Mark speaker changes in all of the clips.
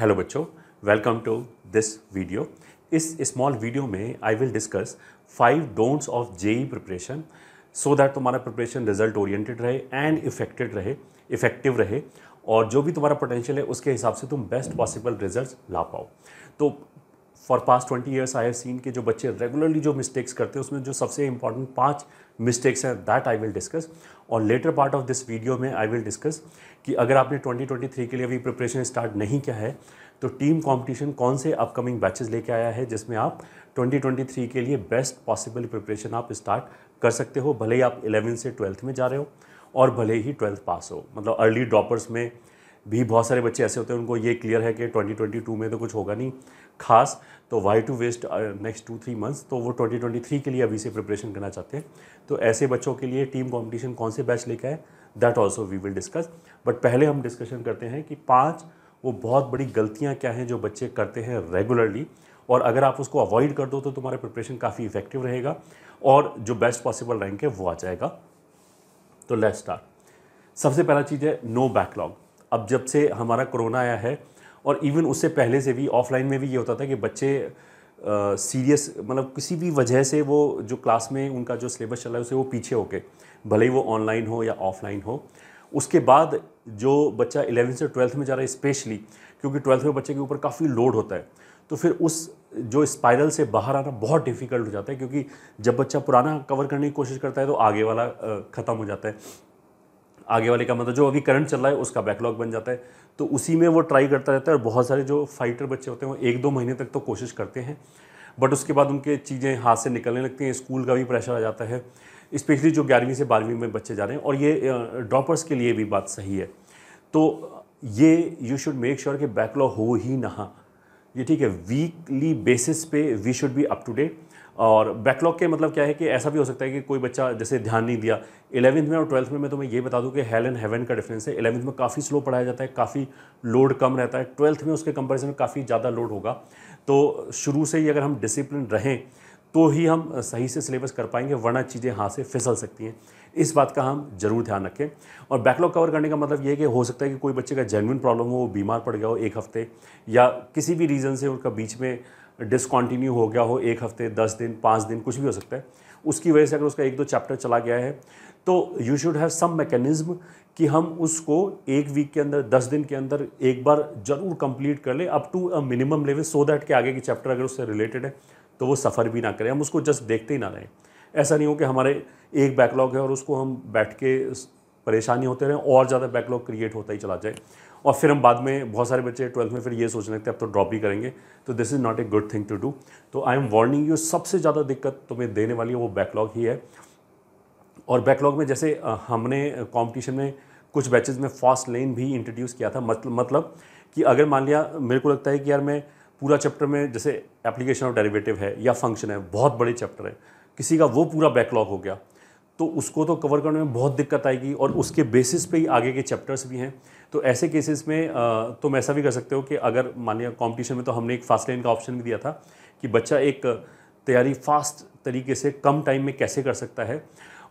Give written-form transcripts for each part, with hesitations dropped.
Speaker 1: Hello बच्चों, welcome to this video. इस small video में I will discuss 5 don'ts of JEE preparation so that तुम्हारा preparation result oriented रहे and effective रहे और जो भी तुम्हारा पोटेंशियल है उसके हिसाब से तुम बेस्ट पॉसिबल रिजल्ट्स ला पाओ। तो for past 20 years I have seen कि जो बच्चे रेगुलरली जो मिस्टेक्स करते हैं उसमें जो सबसे इंपॉर्टेंट 5 मिस्टेक्स हैं दैट आई विल डिस्कस। और later part of this video में आई विल डिस्कस कि अगर आपने 2023 के लिए अभी प्रिपरेशन स्टार्ट नहीं किया है तो टीम कंपटीशन कौन से अपकमिंग बैचेस लेके आया है जिसमें आप 2023 के लिए बेस्ट पॉसिबल प्रिपरेशन आप स्टार्ट कर सकते हो, भले ही आप 11th से 12th में जा रहे हो और भले ही 12th पास हो। मतलब अर्ली ड्रॉपर्स में भी बहुत सारे बच्चे ऐसे होते हैं उनको ये क्लियर है कि 2022 में तो कुछ होगा नहीं खास, तो why to waste next 2-3 months, तो वो 2023 के लिए अभी से प्रिपरेशन करना चाहते हैं। तो ऐसे बच्चों के लिए टीम कंपटीशन कौन से बैच लेकर आए that also we will discuss. But पहले हम डिस्कशन करते हैं कि 5 वो बहुत बड़ी गलतियां क्या हैं जो बच्चे करते हैं रेगुलरली, और अगर आप उसको अवॉइड कर दो तो तुम्हारा प्रिपरेशन काफ़ी इफेक्टिव रहेगा और जो बेस्ट पॉसिबल रैंक है वो आ जाएगा। तो लेट्स स्टार्ट। सबसे पहला चीज़ है नो बैकलॉग। अब जब से हमारा कोरोना आया है और इवन उससे पहले से भी ऑफलाइन में भी ये होता था कि बच्चे सीरियस मतलब किसी भी वजह से वो जो क्लास में उनका जो सिलेबस चल रहा है उसे वो पीछे होके, भले ही वो ऑनलाइन हो या ऑफलाइन हो। उसके बाद जो बच्चा 11th से 12th में जा रहा है स्पेशली, क्योंकि 12th में बच्चे के ऊपर काफ़ी लोड होता है, तो फिर उस जो स्पाइरल से बाहर आना बहुत डिफिकल्ट हो जाता है, क्योंकि जब बच्चा पुराना कवर करने की कोशिश करता है तो आगे वाला ख़त्म हो जाता है। आगे वाले का मतलब जो अभी करंट चल रहा है उसका बैकलॉग बन जाता है, तो उसी में वो ट्राई करता रहता है। और बहुत सारे जो फाइटर बच्चे होते हैं वो 1-2 महीने तक तो कोशिश करते हैं, बट उसके बाद उनके चीज़ें हाथ से निकलने लगती हैं, स्कूल का भी प्रेशर आ जाता है, स्पेशली जो 11वीं से 12वीं में बच्चे जा रहे हैं, और ये ड्रॉपर्स के लिए भी बात सही है। तो ये यू शुड मेक श्योर कि बैकलॉग हो ही ना, ये ठीक है। वीकली बेसिस पे we should be up to date. और बैकलॉग के मतलब क्या है कि ऐसा भी हो सकता है कि कोई बच्चा जैसे ध्यान नहीं दिया 11th में और 12th में। मैं तुम्हें ये बता दूं कि हेल एंड हेवन का डिफरेंस है। 11th में काफ़ी स्लो पढ़ाया जाता है, काफ़ी लोड कम रहता है, 12th में उसके कंपैरिजन में काफ़ी ज़्यादा लोड होगा। तो शुरू से ही अगर हम डिसिप्लिन रहें तो ही हम सही से सिलेबस कर पाएंगे, वरना चीज़ें हाथ से फिसल सकती हैं। इस बात का हम जरूर ध्यान रखें। और बैकलॉग कवर करने का मतलब ये है कि हो सकता है कि कोई बच्चे का जेन्युइन प्रॉब्लम हो, वो बीमार पड़ गया हो 1 हफ्ते, या किसी भी रीज़न से उनका बीच में डिसकंटिन्यू हो गया हो 1 हफ्ते, 10 दिन, 5 दिन, कुछ भी हो सकता है। उसकी वजह से अगर उसका 1-2 चैप्टर चला गया है तो you should have some mechanism कि हम उसको 1 वीक के अंदर, 10 दिन के अंदर एक बार जरूर कंप्लीट कर ले up to a minimum level, so that कि आगे की चैप्टर अगर उससे रिलेटेड है तो वो सफ़र भी ना करें, हम उसको जस्ट देखते ही ना रहें। ऐसा नहीं हो कि हमारे एक बैकलॉग है और उसको हम बैठ के परेशानी होते रहें और ज़्यादा बैकलॉग क्रिएट होता ही चला जाए, और फिर हम बाद में बहुत सारे बच्चे 12th में फिर ये सोचने लगते हैं अब तो ड्रॉप ही करेंगे। तो this is not a good thing to do. तो आई एम वार्निंग यू, सबसे ज़्यादा दिक्कत तुम्हें देने वाली है वो बैकलॉग ही है। और बैकलॉग में जैसे हमने कंपटीशन में कुछ बैचेस में फास्ट लेन भी इंट्रोड्यूस किया था। मतलब कि अगर मान लिया मेरे को लगता है कि यार मैं पूरा चैप्टर में, जैसे एप्लीकेशन ऑफ डेरिवेटिव है या फंक्शन है, बहुत बड़े चैप्टर है, किसी का वो पूरा बैकलॉग हो गया तो उसको तो कवर करने में बहुत दिक्कत आएगी, और उसके बेसिस पे ही आगे के चैप्टर्स भी हैं। तो ऐसे केसेस में तुम ऐसा भी कर सकते हो कि अगर मान लिया कॉम्पिटिशन में, तो हमने एक फास्ट लेन का ऑप्शन भी दिया था कि बच्चा एक तैयारी फास्ट तरीके से कम टाइम में कैसे कर सकता है,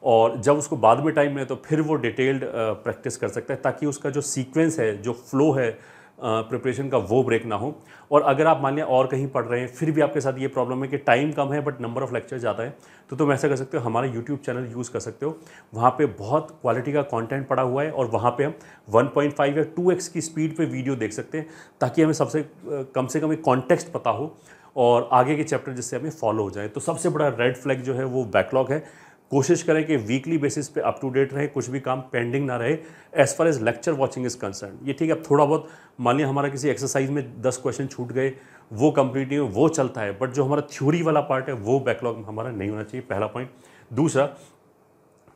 Speaker 1: और जब उसको बाद में टाइम मिले तो फिर वो डिटेल्ड प्रैक्टिस कर सकता है, ताकि उसका जो सीक्वेंस है, जो फ्लो है प्रिपरेशन का, वो ब्रेक ना हो। और अगर आप मान लिया और कहीं पढ़ रहे हैं फिर भी आपके साथ ये प्रॉब्लम है कि टाइम कम है बट नंबर ऑफ लेक्चर ज़्यादा है, तो तुम ऐसा कर सकते हो, हमारा यूट्यूब चैनल यूज़ कर सकते हो। वहाँ पे बहुत क्वालिटी का कंटेंट पड़ा हुआ है और वहाँ पे हम 1.5 या 2x की स्पीड पे वीडियो देख सकते हैं, ताकि हमें सबसे कम से कम एक कॉन्टेक्स्ट पता हो और आगे के चैप्टर जिससे हमें फॉलो हो जाए। तो सबसे बड़ा रेड फ्लैग जो है वो बैकलॉग है। कोशिश करें कि वीकली बेसिस पे अप टू डेट रहे, कुछ भी काम पेंडिंग ना रहे as far as lecture watching is concern. ये ठीक है, अब थोड़ा बहुत मान लिया हमारा किसी एक्सरसाइज में 10 क्वेश्चन छूट गए, वो कंप्लीट नहीं हो, वो चलता है, बट जो हमारा थ्योरी वाला पार्ट है वो बैकलॉग हमारा नहीं होना चाहिए, पहला पॉइंट। दूसरा,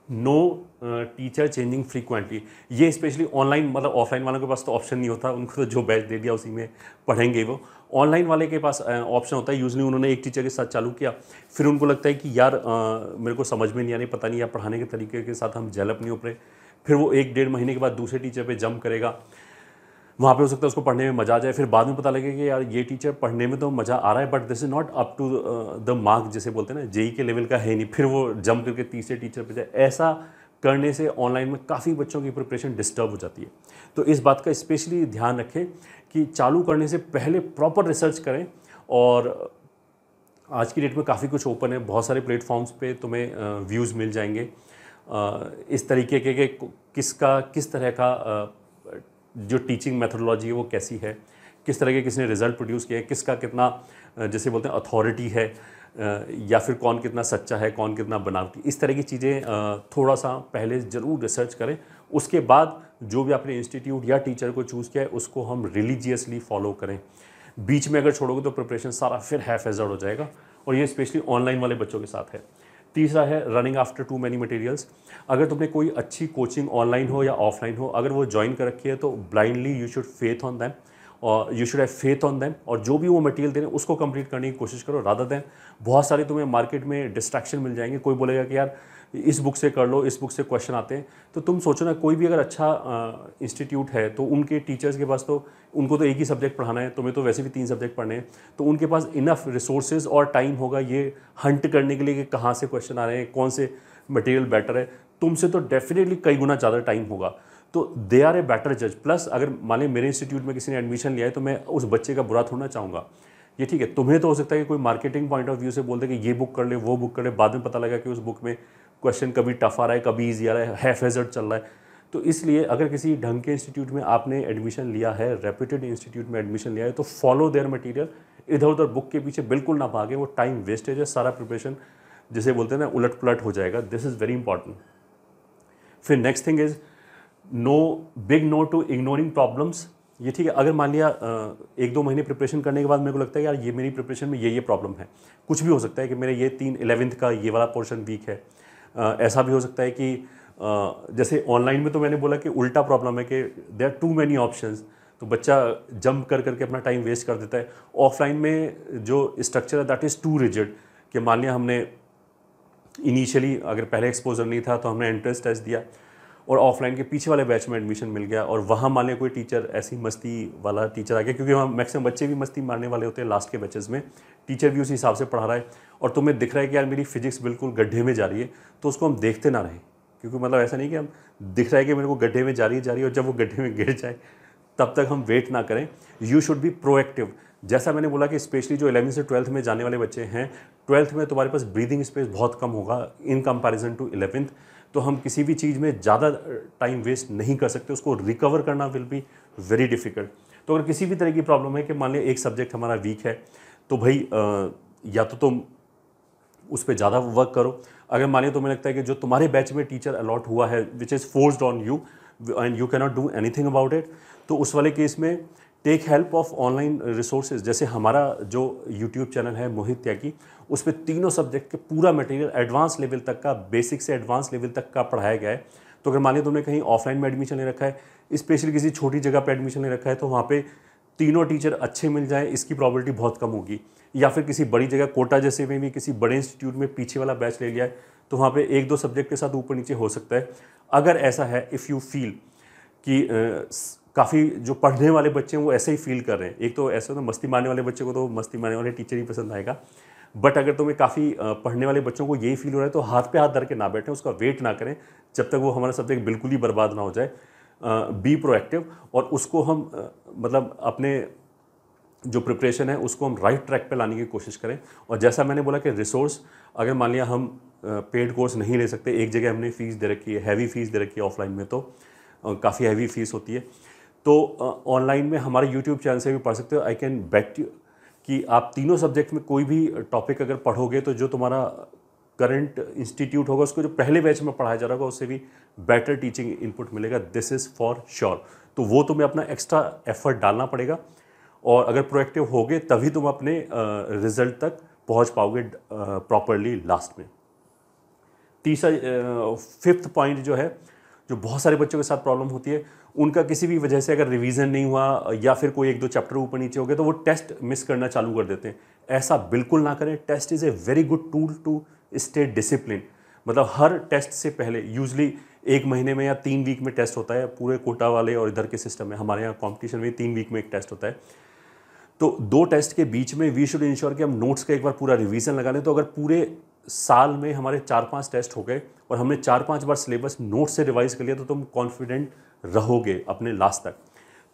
Speaker 1: नो टीचर चेंजिंग फ्रीक्वेंटली। ये स्पेशली ऑनलाइन, मतलब ऑफलाइन वालों के पास तो ऑप्शन नहीं होता, उनको तो जो बैच दे दिया उसी में पढ़ेंगे वो। ऑनलाइन वाले के पास ऑप्शन होता है। यूजली उन्होंने एक टीचर के साथ चालू किया, फिर उनको लगता है कि यार मेरे को समझ में नहीं आ रही, पता नहीं, या पढ़ाने के तरीके के साथ हम जेल अप नहीं हो पाए, फिर वो 1-1.5 महीने के बाद दूसरे टीचर पे जंप करेगा। वहाँ पे हो सकता है उसको पढ़ने में मज़ा आ जाए, फिर बाद में पता लगे कि यार ये टीचर पढ़ने में तो मज़ा आ रहा है but this is not up to the mark, जैसे बोलते हैं ना, जेई के लेवल का है नहीं, फिर वो जंप करके तीसरे टीचर पे जाए। ऐसा करने से ऑनलाइन में काफ़ी बच्चों की प्रिपरेशन डिस्टर्ब हो जाती है। तो इस बात का स्पेशली ध्यान रखें कि चालू करने से पहले प्रॉपर रिसर्च करें। और आज की डेट में काफ़ी कुछ ओपन है, बहुत सारे प्लेटफॉर्म्स पे तुम्हें व्यूज़ मिल जाएंगे इस तरीके के किस तरह का जो टीचिंग मेथोडोलॉजी है वो कैसी है, किस तरह के किसने रिजल्ट प्रोड्यूस किया है, किसका कितना जैसे बोलते हैं अथॉरिटी है, या फिर कौन कितना सच्चा है, कौन कितना बनावटी, इस तरह की चीज़ें थोड़ा सा पहले ज़रूर रिसर्च करें। उसके बाद जो भी आपने इंस्टीट्यूट या टीचर को चूज़ किया है उसको हम रिलीजियसली फॉलो करें। बीच में अगर छोड़ोगे तो प्रिपरेशन सारा फिर हैफ-हेज़र्ड हो जाएगा, और ये स्पेशली ऑनलाइन वाले बच्चों के साथ है। तीसरा है running after two many materials. अगर तुमने कोई अच्छी कोचिंग ऑनलाइन हो या ऑफलाइन हो, अगर वो ज्वाइन कर रखी है तो blindly you should faith on them, और you should have faith on them, और जो भी वो मटेरियल दे रहे हैं उसको कंप्लीट करने की कोशिश करो। रादर देन बहुत सारे तुम्हें मार्केट में डिस्ट्रैक्शन मिल जाएंगे। कोई बोलेगा कि यार इस बुक से कर लो, इस बुक से क्वेश्चन आते हैं, तो तुम सोचो ना, कोई भी अगर अच्छा इंस्टीट्यूट है तो उनके टीचर्स के पास तो उनको तो एक ही सब्जेक्ट पढ़ाना है, तुम्हें तो वैसे भी 3 सब्जेक्ट पढ़ने हैं, तो उनके पास इनफ रिसोर्सेज और टाइम होगा ये हंट करने के लिए कि कहाँ से क्वेश्चन आ रहे हैं, कौन से मटेरियल बेटर है। तुमसे तो डेफिनेटली कई गुना ज़्यादा टाइम होगा, तो दे आर ए बेटर जज। प्लस अगर मान लिया मेरे इंस्टीट्यूट में किसी ने एडमिशन लिया है तो मैं उस बच्चे का बुरा थोड़ा चाहूँगा। ये ठीक है, तुम्हें तो हो सकता है कि कोई मार्केटिंग पॉइंट ऑफ व्यू से बोल दे कि ये बुक कर ले, वो बुक कर ले, बाद में पता लगा कि उस बुक में क्वेश्चन कभी टफ आ रहा है, कभी ईजी आ रहा है, हैफ-हेज़र्ड चल रहा है। तो इसलिए अगर किसी ढंग के इंस्टीट्यूट में आपने एडमिशन लिया है, रेप्यूटेड इंस्टीट्यूट में एडमिशन लिया है, तो फॉलो देयर मटेरियल। इधर उधर बुक के पीछे बिल्कुल ना भागे, वो टाइम वेस्टेज है, सारा प्रिपरेशन जिसे बोलते हैं ना उलट पुलट हो जाएगा। This is very important. फिर next thing is big no to ignoring problems. ये ठीक है, अगर मान लिया 1-2 महीने प्रिपरेशन करने के बाद मेरे को लगता है यार ये मेरी प्रिपरेशन में ये प्रॉब्लम है, कुछ भी हो सकता है कि मेरे ये 11th का ये वाला पोर्शन वीक है। ऐसा भी हो सकता है कि जैसे ऑनलाइन में तो मैंने बोला कि उल्टा प्रॉब्लम है कि there are too many options, तो बच्चा जंप कर करके अपना टाइम वेस्ट कर देता है। ऑफलाइन में जो स्ट्रक्चर है दैट इज़ टू रिजिड, कि मान लिया हमने इनिशियली अगर पहले एक्सपोजर नहीं था तो हमने एंट्रेंस टेस्ट दिया और ऑफलाइन के पीछे वाले बैच में एडमिशन मिल गया, और वहाँ मान लिया कोई टीचर ऐसी मस्ती वाला टीचर आ गया, क्योंकि वहाँ मैक्सिमम बच्चे भी मस्ती मारने वाले होते हैं लास्ट के बैचेस में, टीचर भी उसी हिसाब से पढ़ा रहा है, और तुम्हें दिख रहा है कि यार मेरी फिजिक्स बिल्कुल गड्ढे में जा रही है, तो उसको हम देखते ना रहें। क्योंकि मतलब ऐसा नहीं कि हम दिख रहा है कि मेरे को गड्ढे में जा रही है, और जब वो गड्ढे में गिर जाए तब तक हम वेट ना करें। You should be proactive. जैसा मैंने बोला कि स्पेशली जो 11th से 12th में जाने वाले बच्चे हैं, 12th में तुम्हारे पास ब्रीदिंग स्पेस बहुत कम होगा इन कंपैरिजन टू 11th, तो हम किसी भी चीज़ में ज़्यादा टाइम वेस्ट नहीं कर सकते, उसको रिकवर करना विल बी वेरी डिफ़िकल्ट। तो अगर किसी भी तरह की प्रॉब्लम है कि मान लिया एक सब्जेक्ट हमारा वीक है, तो भाई या तो तुम उस पर ज़्यादा वर्क करो। अगर मान लिया तुम्हें लगता है कि जो तुम्हारे बैच में टीचर अलॉट हुआ है which is forced on you and you can not do anything about it, तो उस वाले केस में take help of online resources. जैसे हमारा जो यूट्यूब चैनल है मोहित त्यागी, उस पर तीनों सब्जेक्ट के पूरा मटेरियल एडवांस लेवल तक का, बेसिक से एडवांस लेवल तक का पढ़ाया गया है। तो अगर मान लिया तुमने कहीं ऑफलाइन में एडमिशन ले रखा है, स्पेशली किसी छोटी जगह पे एडमिशन ले रखा है, तो वहाँ पे तीनों टीचर अच्छे मिल जाए इसकी प्रॉबिलिटी बहुत कम होगी। या फिर किसी बड़ी जगह कोटा जैसे में भी किसी बड़े इंस्टीट्यूट में पीछे वाला बैच ले लिया है, तो वहाँ पे 1-2 सब्जेक्ट के साथ ऊपर नीचे हो सकता है। अगर ऐसा है, इफ़ यू फील कि काफ़ी जो पढ़ने वाले बच्चे हैं वो ऐसे ही फील कर रहे हैं, एक तो ऐसे तो मस्ती मारने वाले बच्चे को तो मस्ती मारने वाले टीचर ही पसंद आएगा, बट अगर तुम्हें काफ़ी पढ़ने वाले बच्चों को यही फील हो रहा है तो हाथ पे हाथ धर के ना बैठें, उसका वेट ना करें जब तक वो हमारा सब्जेक्ट बिल्कुल ही बर्बाद ना हो जाए। बी प्रोएक्टिव, और उसको हम मतलब अपने जो प्रिपरेशन है उसको हम राइट ट्रैक पे लाने की कोशिश करें। और जैसा मैंने बोला कि रिसोर्स, अगर मान लिया हम पेड कोर्स नहीं ले सकते, एक जगह हमने फ़ीस दे रखी है, हैवी फीस दे रखी है ऑफलाइन में, तो काफ़ी हैवी फीस होती है, तो ऑनलाइन में हमारे यूट्यूब चैनल से भी पढ़ सकते हो। आई कैन बेट यू कि आप तीनों सब्जेक्ट में कोई भी टॉपिक अगर पढ़ोगे तो जो तुम्हारा करंट इंस्टीट्यूट होगा उसको जो पहले बैच में पढ़ाया जा रहा होगा उससे भी बेटर टीचिंग इनपुट मिलेगा। This is for sure. तो वो तुम्हें अपना एक्स्ट्रा एफर्ट डालना पड़ेगा, और अगर प्रोएक्टिव होगे तभी तुम अपने रिजल्ट तक पहुंच पाओगे प्रॉपरली लास्ट में। तीसरा 5th पॉइंट जो है, जो बहुत सारे बच्चों के साथ प्रॉब्लम होती है, उनका किसी भी वजह से अगर रिवीजन नहीं हुआ या फिर कोई 1-2 चैप्टर ऊपर नीचे हो गए तो वो टेस्ट मिस करना चालू कर देते हैं। ऐसा बिल्कुल ना करें। Test is a very good tool to stay discipline. मतलब हर टेस्ट से पहले यूजली 1 महीने में या 3 वीक में टेस्ट होता है पूरे कोटा वाले और इधर के सिस्टम में। हमारे यहाँ कॉम्पिटिशन में 3 वीक में एक टेस्ट होता है। तो 2 टेस्ट के बीच में वी शुड इंश्योर कि हम नोट्स का एक बार पूरा रिवीजन लगा लें। तो अगर पूरे साल में हमारे 4-5 टेस्ट हो गए और हमने 4-5 बार सिलेबस नोट से रिवाइज कर लिया तो तुम कॉन्फिडेंट रहोगे अपने लास्ट तक।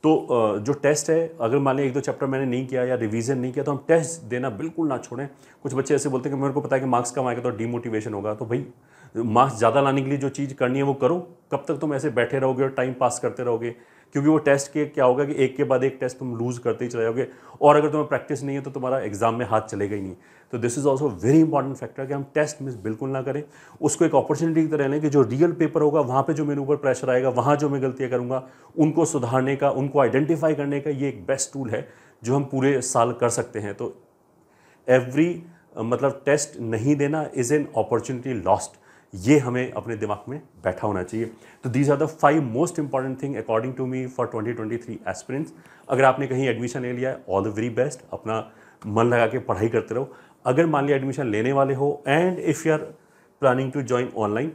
Speaker 1: तो जो टेस्ट है, अगर मान लिया 1-2 चैप्टर मैंने नहीं किया या रिवीजन नहीं किया तो हम टेस्ट देना बिल्कुल ना छोड़ें। कुछ बच्चे ऐसे बोलते हैं कि मेरे को पता है कि मार्क्स कम आएगा तो डीमोटिवेशन होगा, तो भाई मार्क्स ज़्यादा लाने के लिए जो चीज़ करनी है वो करो। कब तक तुम ऐसे बैठे रहोगे और टाइम पास करते रहोगे? क्योंकि वो टेस्ट के क्या होगा कि एक के बाद एक टेस्ट तुम लूज़ करते ही चले जाओगे, और अगर तुम्हें प्रैक्टिस नहीं है तो तुम्हारा एग्जाम में हाथ चलेगा ही नहीं। तो this is also very important factor कि हम टेस्ट मिस बिल्कुल ना करें, उसको एक अपॉर्चुनिटी की तरह लें कि जो रियल पेपर होगा वहाँ पे जो मेरे ऊपर प्रेशर आएगा, वहाँ जो मैं गलतियाँ करूँगा उनको सुधारने का, उनको आइडेंटिफाई करने का ये एक बेस्ट टूल है जो हम पूरे साल कर सकते हैं। तो एवरी मतलब टेस्ट नहीं देना इज़ एन अपॉर्चुनिटी लॉस्ट, ये हमें अपने दिमाग में बैठा होना चाहिए। तो these are the 5 most important thing according to me for 2023 aspirants. अगर आपने कहीं एडमिशन ले लिया है, ऑल द वेरी बेस्ट, अपना मन लगा के पढ़ाई करते रहो। अगर मान लिया एडमिशन लेने वाले हो and if you are planning to join online,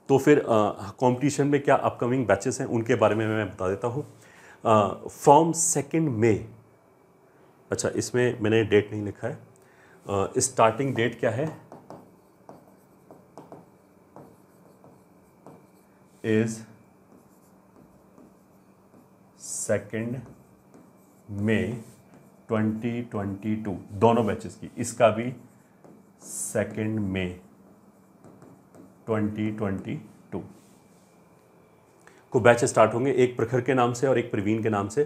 Speaker 1: तो फिर कंपटीशन में क्या अपकमिंग बैचेस हैं उनके बारे में मैं बता देता हूँ। फ्रॉम 2 मई, अच्छा इसमें मैंने डेट नहीं लिखा है, स्टार्टिंग डेट क्या है, इज 2 मई 2022, दोनों बैचेस की। इसका भी 2 मई 2022 को बैच स्टार्ट होंगे, एक प्रखर के नाम से और एक प्रवीण के नाम से।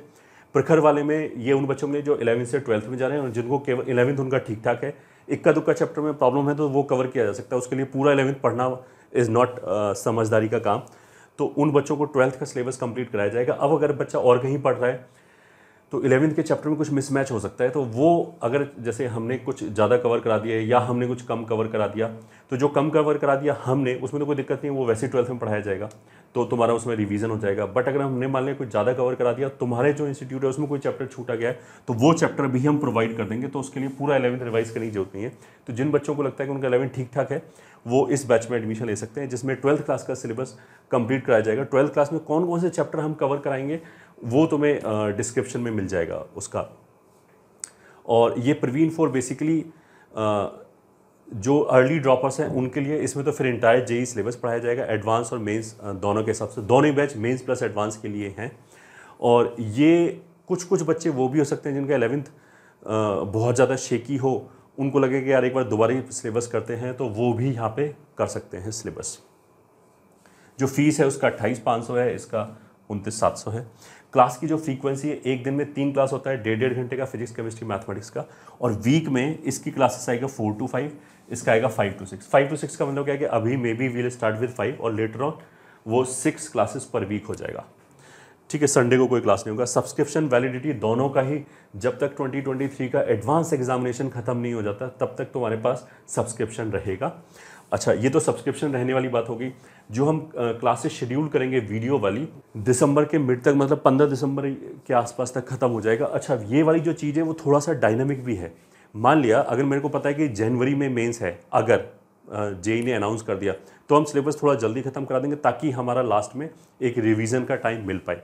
Speaker 1: प्रखर वाले में ये उन बच्चों में जो 11वीं से 12th में जा रहे हैं और जिनको केवल 11वीं उनका ठीक ठाक है, इक्का दुक्का चैप्टर में प्रॉब्लम है तो वो कवर किया जा सकता है। उसके लिए पूरा 11वीं पढ़ना इज़ नॉट समझदारी का काम। तो उन बच्चों को 12th का सिलेबस कंप्लीट कराया जाएगा। अब अगर बच्चा और कहीं पढ़ रहा है तो 11वीं के चैप्टर में कुछ मिसमैच हो सकता है, तो वो अगर जैसे हमने कुछ ज़्यादा कवर करा दिया या हमने कुछ कम कवर करा दिया, तो जो कम कवर करा दिया हमने उसमें तो कोई दिक्कत नहीं, वो वैसे 12th में पढ़ाया जाएगा तो तुम्हारा उसमें रिवीजन हो जाएगा। बट अगर हमने मान लिया कुछ ज़्यादा कवर करा दिया, तुम्हारे जो इंस्टीट्यूट है उसमें कोई चैप्टर छूटा गया है, तो वो चैप्टर भी हम प्रोवाइड कर देंगे। तो उसके लिए पूरा 11th रिवाइज करने की जरूरत नहीं है। तो जिन बच्चों को लगता है कि उनका 11th ठीक ठाक है, वो इस बैच में एडमिशन ले सकते हैं, जिसमें 12th क्लास का सिलेबस कंप्लीट कराया जाएगा। 12th क्लास में कौन कौन से चैप्टर हम कवर कराएंगे वो तुम्हें डिस्क्रिप्शन में मिल जाएगा उसका। और ये प्रवीण 4 बेसिकली जो अर्ली ड्रॉपर्स हैं उनके लिए, इसमें तो फिर इंटायर जेई सिलेबस पढ़ाया जाएगा, एडवांस और मेंस दोनों के हिसाब से। दोनों बैच मेंस प्लस एडवांस के लिए हैं। और ये कुछ बच्चे वो भी हो सकते हैं जिनका 11th बहुत ज़्यादा शेकी हो, उनको लगे कि यार एक बार दोबारा ही सिलेबस करते हैं, तो वो भी यहाँ पे कर सकते हैं सिलेबस। जो फीस है उसका 28,500 है, इसका 29,700 है। क्लास की जो फ्रीक्वेंसी है, एक दिन में 3 क्लास होता है, 1.5 घंटे का फिजिक्स केमिस्ट्री मैथमेटिक्स का, और वीक में इसकी क्लासेस आएगा 4 to 5, इसका आएगा 5 to 6। 5 to 6 का मतलब क्या है कि अभी may be we'll start with 5 और लेटर ऑन वो 6 क्लासेस पर वीक हो जाएगा। ठीक है, संडे को कोई क्लास नहीं होगा। सब्सक्रिप्शन वैलिडिटी दोनों का ही, जब तक 2023 का एडवांस एग्जामिनेशन खत्म नहीं हो जाता तब तक तुम्हारे पास सब्सक्रिप्शन रहेगा। अच्छा, ये तो सब्सक्रिप्शन रहने वाली बात होगी। जो हम क्लासेस शेड्यूल करेंगे वीडियो वाली, दिसंबर के मिड तक, मतलब 15 दिसंबर के आसपास तक खत्म हो जाएगा। अच्छा, ये वाली जो चीज़ है वो थोड़ा सा डायनामिक भी है। मान लिया अगर मेरे को पता है कि जनवरी में मेंस है, अगर जेई ने अनाउंस कर दिया, तो हम सिलेबस थोड़ा जल्दी खत्म करा देंगे ताकि हमारा लास्ट में एक रिवीजन का टाइम मिल पाए।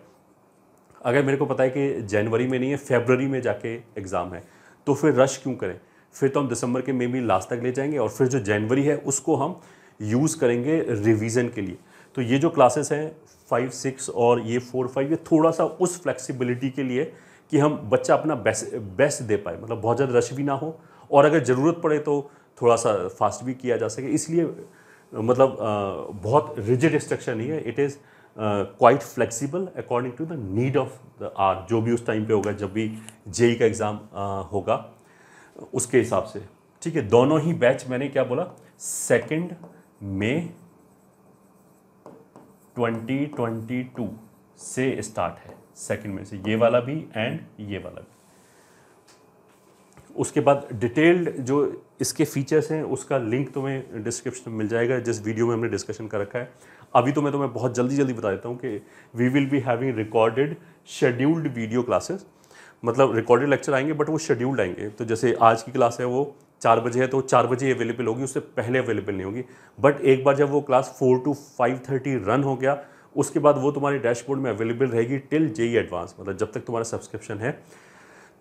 Speaker 1: अगर मेरे को पता है कि जनवरी में नहीं है, फरवरी में जाके एग्ज़ाम है, तो फिर रश क्यों करें? फिर तो हम दिसंबर के मे बी लास्ट तक ले जाएंगे और फिर जो जनवरी है उसको हम यूज़ करेंगे रिवीजन के लिए। तो ये जो क्लासेस हैं 5, 6 और ये 4, 5, ये थोड़ा सा उस फ्लेक्सिबिलिटी के लिए कि हम बच्चा अपना बेस्ट दे पाए, मतलब बहुत ज़्यादा रश भी ना हो और अगर ज़रूरत पड़े तो थोड़ा सा फास्ट भी किया जा सके। इसलिए मतलब बहुत रिजिड इंस्ट्रक्शन नहीं है, it is quite flexible according to the need of the hour, जो भी उस टाइम पे होगा, जब भी जेई का एग्ज़ाम होगा उसके हिसाब से। ठीक है, दोनों ही बैच मैंने क्या बोला, 2 मई 2022 से स्टार्ट है, 2 मई से, ये वाला भी एंड ये वाला भी। उसके बाद डिटेल्ड जो इसके फीचर्स हैं उसका लिंक तुम्हें डिस्क्रिप्शन में मिल जाएगा, जिस वीडियो में हमने डिस्कशन कर रखा है। अभी तो मैं तुम्हें बहुत जल्दी बता देता हूँ कि we will be having recorded scheduled video classes, मतलब रिकॉर्डेड लेक्चर आएंगे बट वो शेड्यूल्ड आएंगे। तो जैसे आज की क्लास है वो 4 बजे है तो 4 बजे अवेलेबल होगी, उससे पहले अवेलेबल नहीं होगी। बट एक बार जब वो क्लास 4 to 5:30 रन हो गया, उसके बाद वो तुम्हारे डैशबोर्ड में अवेलेबल रहेगी टिल जेई एडवांस, मतलब जब तक तुम्हारा सब्सक्रिप्शन है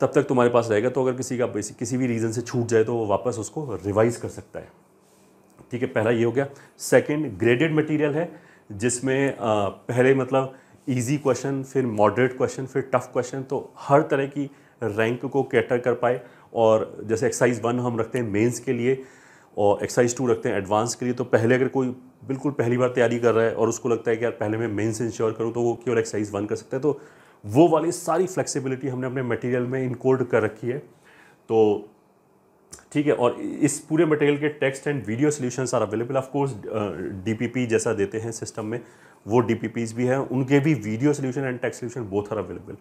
Speaker 1: तब तक तुम्हारे पास रहेगा। तो अगर किसी का किसी भी रीज़न से छूट जाए तो वो वापस उसको रिवाइज कर सकता है। ठीक है, पहला ये हो गया। सेकंड ग्रेडेड मटेरियल है, जिसमें पहले मतलब इजी क्वेश्चन, फिर मॉडरेट क्वेश्चन, फिर टफ क्वेश्चन, तो हर तरह की रैंक को कैटर कर पाए। और जैसे एक्सरसाइज 1 हम रखते हैं मेंस के लिए और एक्सरसाइज 2 रखते हैं एडवांस के लिए, तो पहले अगर कोई बिल्कुल पहली बार तैयारी कर रहा है और उसको लगता है कि यार पहले मैं मेंस इंश्योर करूँ, तो वो केवल एक्सरसाइज 1 कर सकता है। तो वो वाली सारी फ्लेक्सिबिलिटी हमने अपने मटेरियल में इनकोड कर रखी है। तो ठीक है, और इस पूरे मटेरियल के text and video solutions are available. Of course DPP जैसा देते हैं सिस्टम में, वो डीपीपीज भी हैं, उनके भी video solution and text solution both are available.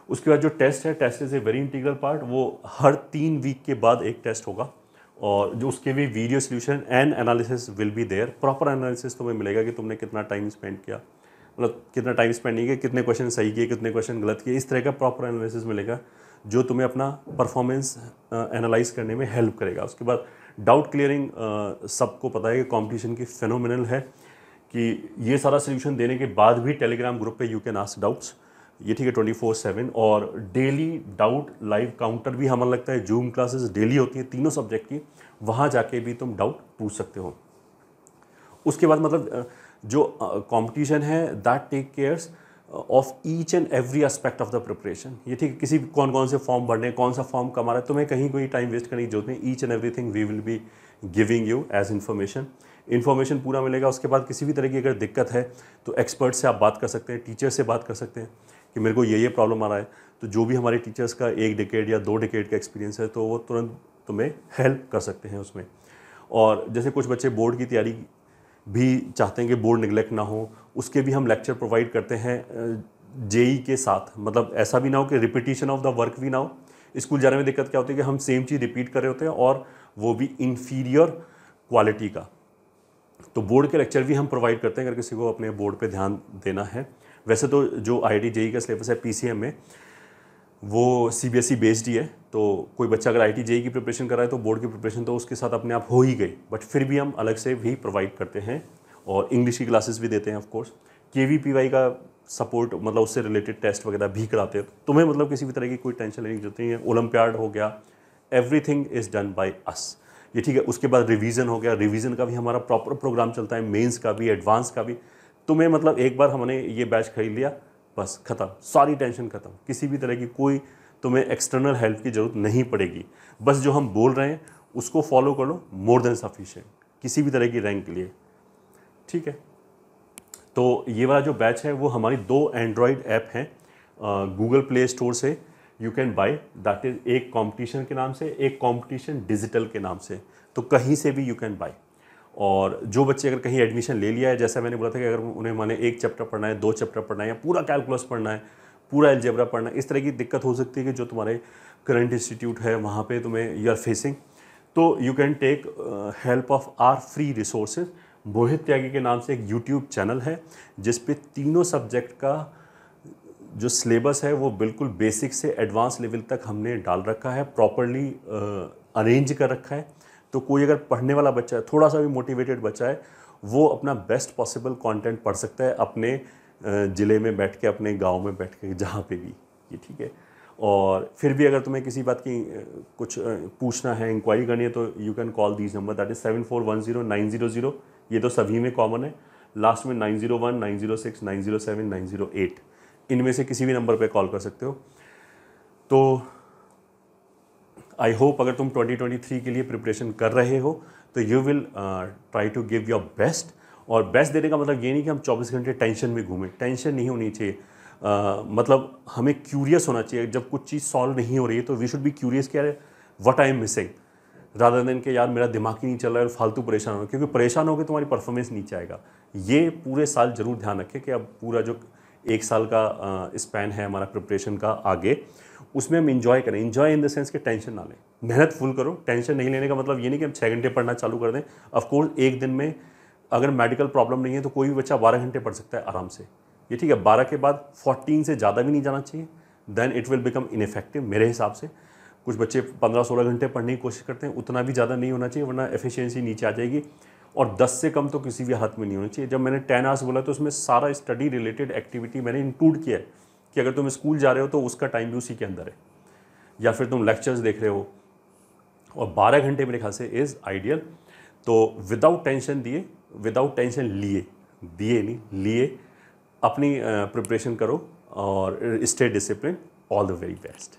Speaker 1: उसके बाद जो टेस्ट है, test is a very integral part, वो हर 3 वीक के बाद एक टेस्ट होगा, और जो उसके भी video solution and analysis will be there. Proper analysis तुम्हें मिलेगा कि तुमने कितना टाइम स्पेंड किया, मतलब कितना टाइम स्पेंड नहीं किया, कितने क्वेश्चन सही किए, कितने क्वेश्चन गलत किए, इस तरह का प्रॉपर एनालिसिस मिलेगा जो तुम्हें अपना परफॉर्मेंस एनालाइज करने में हेल्प करेगा। उसके बाद डाउट क्लियरिंग, सबको पता है कि कॉम्पिटिशन की फिनोमिनल है, कि ये सारा सोल्यूशन देने के बाद भी टेलीग्राम ग्रुप पे यू कैन आस्क डाउट्स, ये ठीक है 24/7। और डेली डाउट लाइव काउंटर भी हमें लगता है, जूम क्लासेस डेली होती हैं तीनों सब्जेक्ट की, वहाँ जाके भी तुम डाउट पूछ सकते हो। उसके बाद मतलब जो कंपटीशन है that take cares of each and every aspect of the preparation. ये ठीक है, किसी कौन कौन से फॉर्म भरने, कौन सा फॉर्म कमा रहा है, तुम्हें कहीं कोई टाइम वेस्ट करने की जरूरत नहीं। Each and everything we will be giving you as information पूरा मिलेगा। उसके बाद किसी भी तरह की अगर दिक्कत है तो एक्सपर्ट से आप बात कर सकते हैं, टीचर से बात कर सकते हैं कि मेरे को ये प्रॉब्लम आ रहा है, तो जो भी हमारे टीचर्स का 1 डिकेड या 2 डिकेड का एक्सपीरियंस है, तो वो तुरंत तुम्हें हेल्प कर सकते हैं उसमें। और जैसे कुछ बच्चे बोर्ड की तैयारी भी चाहते हैं कि बोर्ड निगलेक्ट ना हो, उसके भी हम लेक्चर प्रोवाइड करते हैं जेई के साथ। मतलब ऐसा भी ना हो कि रिपीटिशन ऑफ द वर्क भी ना हो। स्कूल जाने में दिक्कत क्या होती है कि हम सेम चीज़ रिपीट कर रहे होते हैं, और वो भी इन्फीरियर क्वालिटी का। तो बोर्ड के लेक्चर भी हम प्रोवाइड करते हैं अगर किसी को अपने बोर्ड पे ध्यान देना है। वैसे तो जो IIT जेई का सिलेबस है PCM में, वो CBSE बेस्ड ही है, तो कोई बच्चा अगर IIT जेई की प्रिपरेशन कर रहा है तो बोर्ड की प्रिपरेशन तो उसके साथ अपने आप हो ही गई, बट फिर भी हम अलग से भी प्रोवाइड करते हैं और इंग्लिश की क्लासेस भी देते हैं। ऑफ कोर्स KVPY का सपोर्ट, मतलब उससे रिलेटेड टेस्ट वगैरह भी कराते हैं। तुम्हें मतलब किसी भी तरह की कोई टेंशन लेने की जरूरत नहीं है। ओलंपियाड हो गया, everything is done by us, ये ठीक है। उसके बाद रिवीजन हो गया, रिवीजन का भी हमारा प्रॉपर प्रोग्राम चलता है, मेंस का भी, एडवांस का भी। तुम्हें मतलब एक बार हमने ये बैच खरीद लिया, बस खत्म, सारी टेंशन खत्म, किसी भी तरह की कोई तुम्हें एक्सटर्नल हेल्प की ज़रूरत नहीं पड़ेगी। बस जो हम बोल रहे हैं उसको फॉलो कर लो, मोर देन सफिशिएंट किसी भी तरह की रैंक के लिए, ठीक है। तो ये वाला जो बैच है वो हमारी 2 एंड्रॉयड ऐप हैं गूगल प्ले स्टोर से, you can buy, that is एक कंपटीशन के नाम से, एक कंपटीशन डिजिटल के नाम से, तो कहीं से भी यू कैन बाय। और जो बच्चे अगर कहीं एडमिशन ले लिया है, जैसा मैंने बोला था कि अगर उन्हें माने 1 चैप्टर पढ़ना है, 2 चैप्टर पढ़ना है, या पूरा कैलकुलस पढ़ना है, पूरा अलजेब्रा पढ़ना है, इस तरह की दिक्कत हो सकती है कि जो तुम्हारे करंट इंस्टीट्यूट है वहाँ पे तुम्हें यू आर फेसिंग, तो you can take help of our free resources. Mohit Tyagi के नाम से एक यूट्यूब चैनल है जिस पे तीनों सब्जेक्ट का जो सिलेबस है वो बिल्कुल बेसिक से एडवांस लेवल तक हमने डाल रखा है, प्रॉपरली अरेंज कर रखा है। तो कोई अगर पढ़ने वाला बच्चा है, थोड़ा सा भी मोटिवेटेड बच्चा है, वो अपना बेस्ट पॉसिबल कंटेंट पढ़ सकता है अपने ज़िले में बैठ के, अपने गांव में बैठ के, जहाँ पे भी, ये ठीक है। और फिर भी अगर तुम्हें किसी बात की कुछ पूछना है, इंक्वायरी करनी है, तो you can call these number, that is 7410900900, ये तो सभी में कॉमन है, लास्ट में 901 906 907 908, इनमें से किसी भी नंबर पे कॉल कर सकते हो। तो आई होप अगर तुम 2023 के लिए प्रिपरेशन कर रहे हो तो you will try to give your best. और बेस्ट देने का मतलब ये नहीं कि हम 24 घंटे टेंशन में घूमें, टेंशन नहीं होनी चाहिए। मतलब हमें क्यूरियस होना चाहिए। जब कुछ चीज़ सॉल्व नहीं हो रही है तो वी शुड बी क्यूरियस कि यार what I am missing, rather than कि यार मेरा दिमाग ही नहीं चल रहा है और फालतू परेशान हो, क्योंकि परेशान होकर तुम्हारी परफॉर्मेंस नीचे आएगा। ये पूरे साल जरूर ध्यान रखें कि अब पूरा जो 1 साल का स्पैन है हमारा प्रिपरेशन का आगे, उसमें हम इंजॉय करें। इंजॉय इन द सेंस कि टेंशन ना लें, मेहनत फुल करो। टेंशन नहीं लेने का मतलब ये नहीं कि हम 6 घंटे पढ़ना चालू कर दें। ऑफकोर्स एक दिन में अगर मेडिकल प्रॉब्लम नहीं है तो कोई भी बच्चा 12 घंटे पढ़ सकता है आराम से, ये ठीक है। 12 के बाद 14 से ज़्यादा भी नहीं जाना चाहिए, then it will become ineffective मेरे हिसाब से। कुछ बच्चे 15-16 घंटे पढ़ने की कोशिश करते हैं, उतना भी ज़्यादा नहीं होना चाहिए वरना एफिशिएंसी नीचे आ जाएगी। और 10 से कम तो किसी भी हाथ में नहीं होना चाहिए। जब मैंने 10 आवर्स बोला तो उसमें सारा स्टडी रिलेटेड एक्टिविटी मैंने इंक्लूड किया है कि अगर तुम स्कूल जा रहे हो तो उसका टाइम भी उसी के अंदर है, या फिर तुम लेक्चर्स देख रहे हो, और 12 घंटे मेरे ख्याल से इज़ आइडियल। तो विदाउट टेंशन लिए अपनी प्रिपरेशन करो और stay discipline. All the very best.